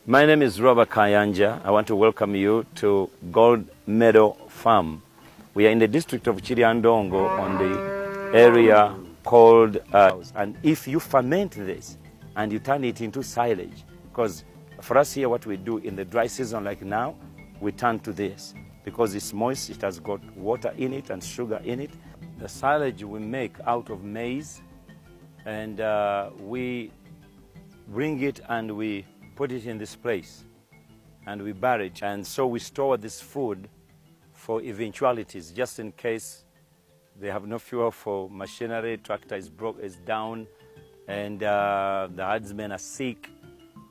My name is Robert Kayanja. I want to welcome you to Gold Meadow Farm. We are in the district of Chiriandongo on the area called, and if you ferment this and you turn it into silage, because for us here what we do in the dry season like now, we turn to this because it's moist, it has got water in it and sugar in it. The silage we make out of maize, and we bring it and we put it in this place and we bury it. And so we store this food for eventualities, just in case they have no fuel for machinery, tractor is down, and the herdsmen are sick.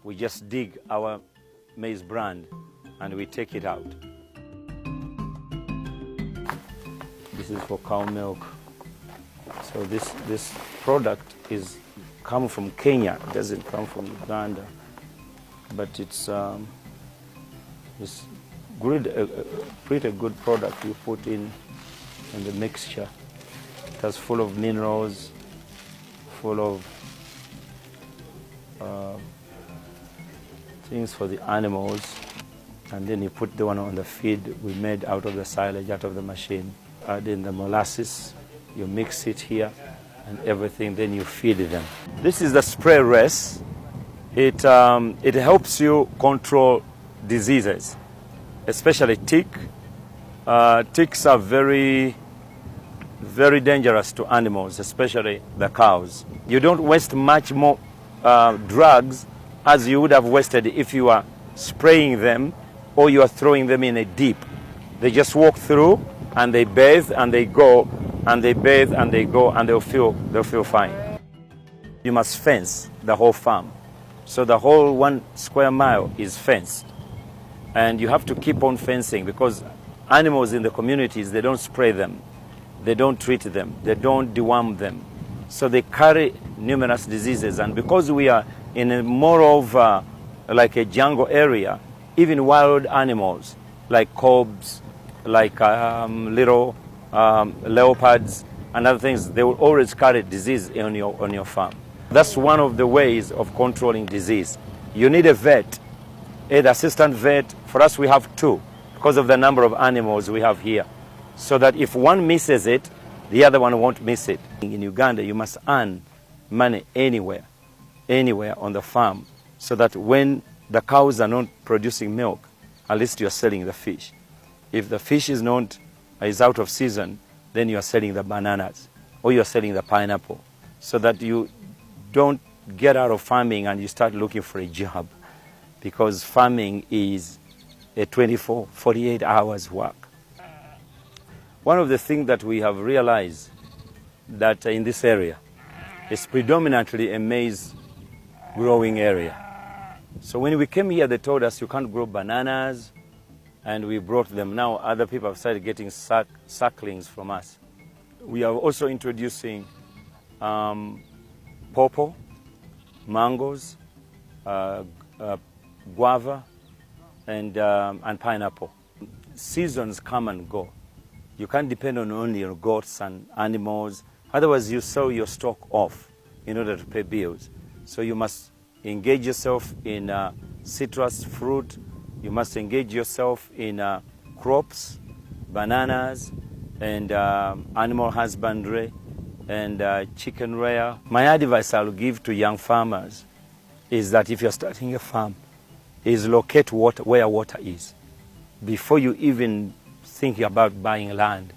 We just dig our maize brand and we take it out. This is for cow milk. So this product is come from Kenya. It doesn't come from Uganda, but it's good, pretty good product you put in the mixture. It has full of minerals, full of things for the animals, and then you put the one on the feed we made out of the silage, out of the machine. Add in the molasses, you mix it here and everything, then you feed them. This is the spray race. It helps you control diseases, especially tick. Ticks are very, very dangerous to animals, especially the cows. You don't waste much more drugs as you would have wasted if you are spraying them or you are throwing them in a deep. They just walk through and they bathe and they go, and they bathe and they go, and they'll feel fine. You must fence the whole farm. So the whole 1 square mile is fenced. And you have to keep on fencing because animals in the communities, they don't spray them, they don't treat them, they don't deworm them. So they carry numerous diseases. And because we are in a more of like a jungle area, even wild animals like cobs, like little leopards and other things, they will always carry disease on your farm. That's one of the ways of controlling disease. You need a vet, an assistant vet. For us, we have 2 because of the number of animals we have here, so that if one misses it, the other one won't miss it. In Uganda, you must earn money anywhere on the farm, so that when the cows are not producing milk, at least you're selling the fish. If the fish is out of season, then you are selling the bananas or you are selling the pineapple, so that you don't get out of farming and you start looking for a job, because farming is a 24, 48 hours work. One of the things that we have realized that in this area is predominantly a maize growing area. So when we came here, they told us you can't grow bananas, and we brought them. Now other people have started getting sucklings from us. We are also introducing pawpaw, mangoes, guava, and pineapple. Seasons come and go. You can't depend on only your goats and animals. Otherwise, you sell your stock off in order to pay bills. So you must engage yourself in citrus fruit. You must engage yourself in crops, bananas, and animal husbandry, and chicken rear. My advice I'll give to young farmers is that if you're starting a farm, is locate where water is. Before you even think about buying land,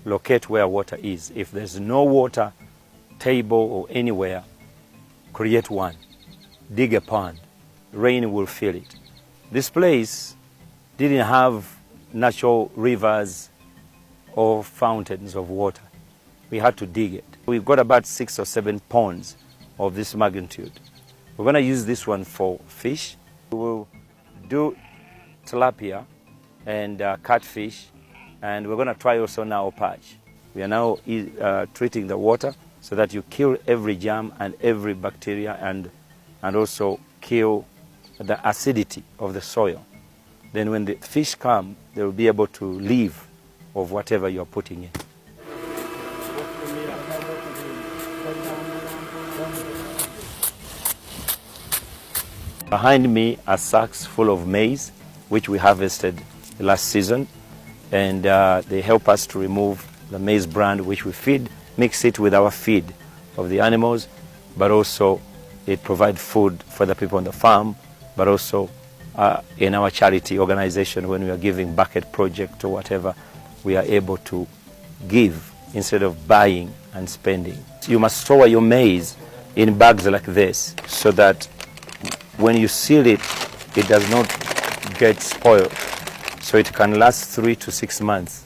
locate where water is. If there's no water table or anywhere, create one. Dig a pond. Rain will fill it. This place didn't have natural rivers or fountains of water. We had to dig it. We've got about 6 or 7 ponds of this magnitude. We're going to use this one for fish. We will do tilapia and catfish, and we're going to try also now perch. We are now treating the water so that you kill every germ and every bacteria, and also kill the acidity of the soil. Then when the fish come, they will be able to live of whatever you are putting in. Behind me are sacks full of maize, which we harvested last season, and they help us to remove the maize bran, which we feed, mix it with our feed of the animals, but also it provides food for the people on the farm, but also in our charity organization, when we are giving bucket project or whatever, we are able to give instead of buying and spending. You must store your maize in bags like this so that when you seal it, it does not get spoiled. So it can last 3 to 6 months.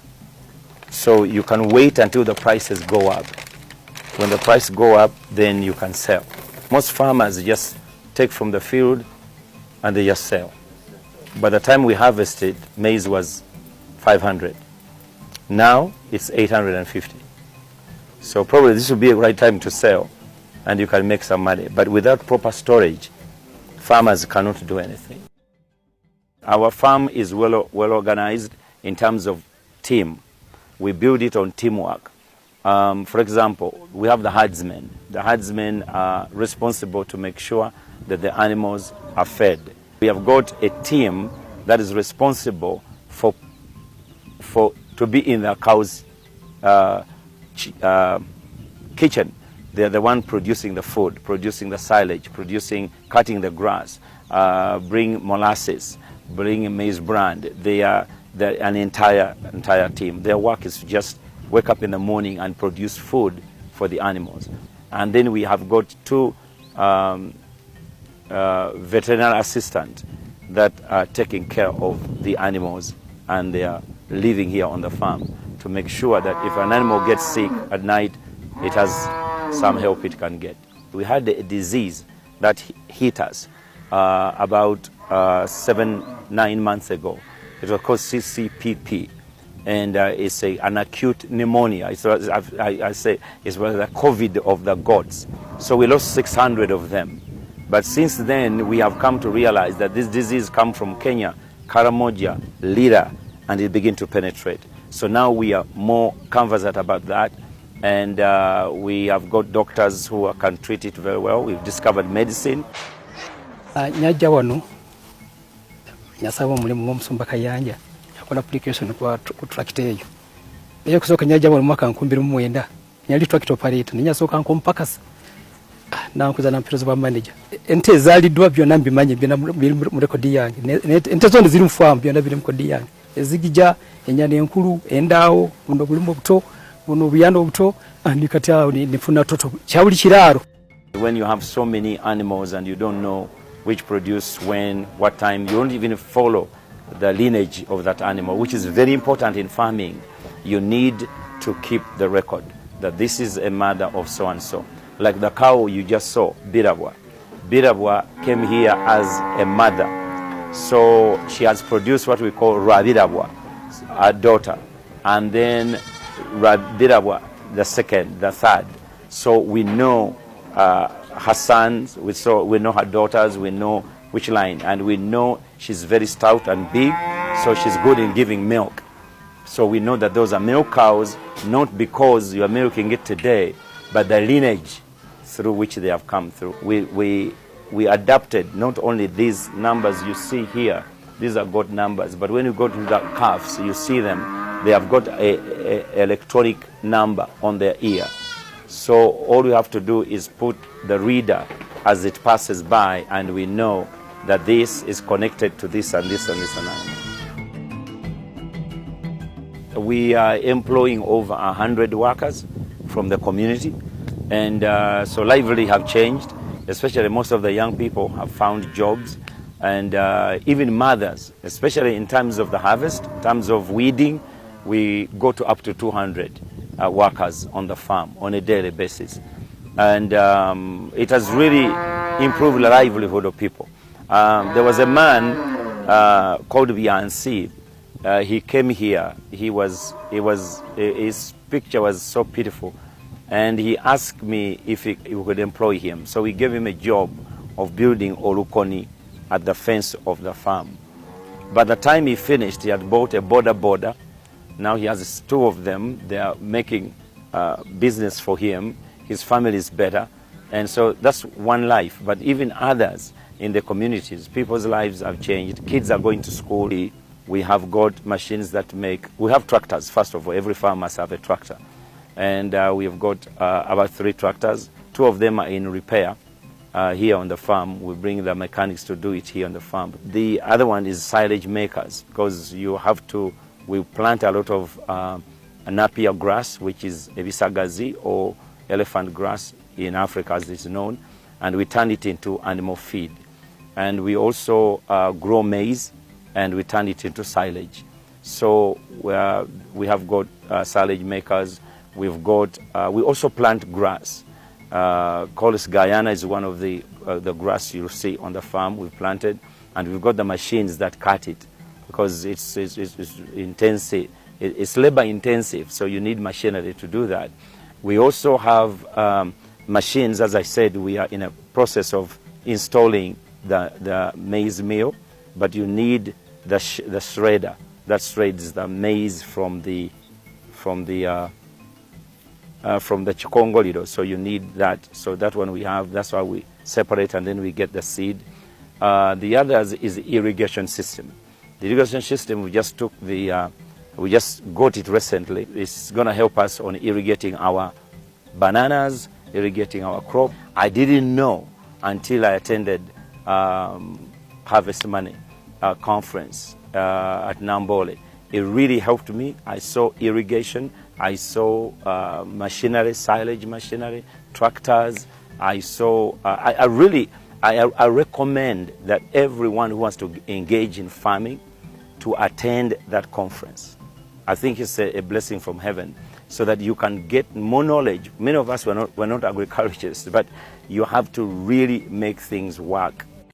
So you can wait until the prices go up. When the price go up, then you can sell. Most farmers just take from the field and they just sell. By the time we harvested, maize was 500. Now it's 850. So probably this will be a right time to sell and you can make some money. But without proper storage, farmers cannot do anything. Our farm is well organized in terms of team. We build it on teamwork. For example, we have the herdsmen. The herdsmen are responsible to make sure that the animals are fed. We have got a team that is responsible to be in the cow's kitchen. They're the one producing the food, producing the silage, cutting the grass, bring molasses, bring maize bran. They are an entire team. Their work is to just wake up in the morning and produce food for the animals. And then we have got 2 veterinary assistants that are taking care of the animals, and they are living here on the farm to make sure that if an animal gets sick at night, it has some help it can get. We had a disease that hit us about 7-9 months ago. It was called CCPP, and it's an acute pneumonia. I say it's the COVID of the goats. So we lost 600 of them. But since then, we have come to realize that this disease comes from Kenya, Karamoja, Lira, and it began to penetrate. So now we are more conversant about that, and we have got doctors who can treat it very well. We've discovered medicine. Nyajja wano nyasaba omulimu w'omusumba kayanja yakola application ku tractor eyo naye kusooka nyajja wano mwaka 2009 nyali tractor operator ninyasooka nkompakasa nankuza nampirozo ba manager ente ezaaliddwa byonna mbimanyi mu rekodi yange ente zonna ziri mu farm byonna biri mu kodi yange ezigija enyana enkulu endaawo buno bulimu obuto buno obuyanda obuto andikati awo nifuna toto kyabuli kiraaro. When you have so many animals and you don't know which produce when, what time, you don't even follow the lineage of that animal, which is very important in farming. You need to keep the record that this is a mother of so-and-so. Like the cow you just saw, Birabwa. Birabwa came here as a mother. So she has produced what we call Rabirabwa, a daughter. And then Rabirabwa, the second, the third. So we know her sons, we know her daughters, we know which line, and we know she's very stout and big, so she's good in giving milk. So we know that those are milk cows, not because you are milking it today, but the lineage through which they have come through. We adapted not only these numbers you see here, these are goat numbers, but when you go to the calves, you see them, they have got a electronic number on their ear. So all we have to do is put the reader as it passes by, and we know that this is connected to this and this and this and that. We are employing over 100 workers from the community, and so livelihood have changed, especially most of the young people have found jobs, and even mothers, especially in terms of the harvest, in terms of weeding, we go to up to 200 workers on the farm on a daily basis. And it has really improved the livelihood of people. There was a man called Viancy. He came here. His picture was so beautiful. And he asked me if we could employ him. So we gave him a job of building Olukoni at the fence of the farm. By the time he finished, he had bought a border. Now he has 2 of them. They are making business for him. His family is better. And so that's one life. But even others, in the communities. People's lives have changed. Kids are going to school. We have got machines that make, we have tractors, first of all. Every farm must have a tractor. And we have got about 3 tractors. 2 of them are in repair here on the farm. We bring the mechanics to do it here on the farm. The other one is silage makers, because you have to, we plant a lot of napier grass, which is ebisagazi or elephant grass in Africa as it's known, and we turn it into animal feed. And we also grow maize, and we turn it into silage. So we have got silage makers. We've got, we also plant grass. Colis Guyana is one of the grass you'll see on the farm we've planted, and we've got the machines that cut it, because it's intensive. It's labor intensive, so you need machinery to do that. We also have machines. As I said, we are in a process of installing the maize mill, but you need the shredder that shreds the maize from the chikongoliro. So you need that. So that one we have. That's why we separate, and then we get the seed. The others is the irrigation system. The irrigation system, we just took the we just got it recently. It's going to help us on irrigating our bananas, irrigating our crop. I didn't know until I attended Harvest Money conference at Nambole. It really helped me. I saw irrigation. I saw machinery, silage machinery, tractors. I saw, I recommend that everyone who wants to engage in farming to attend that conference. I think it's a blessing from heaven, so that you can get more knowledge. Many of us were not agriculturists, but you have to really make things work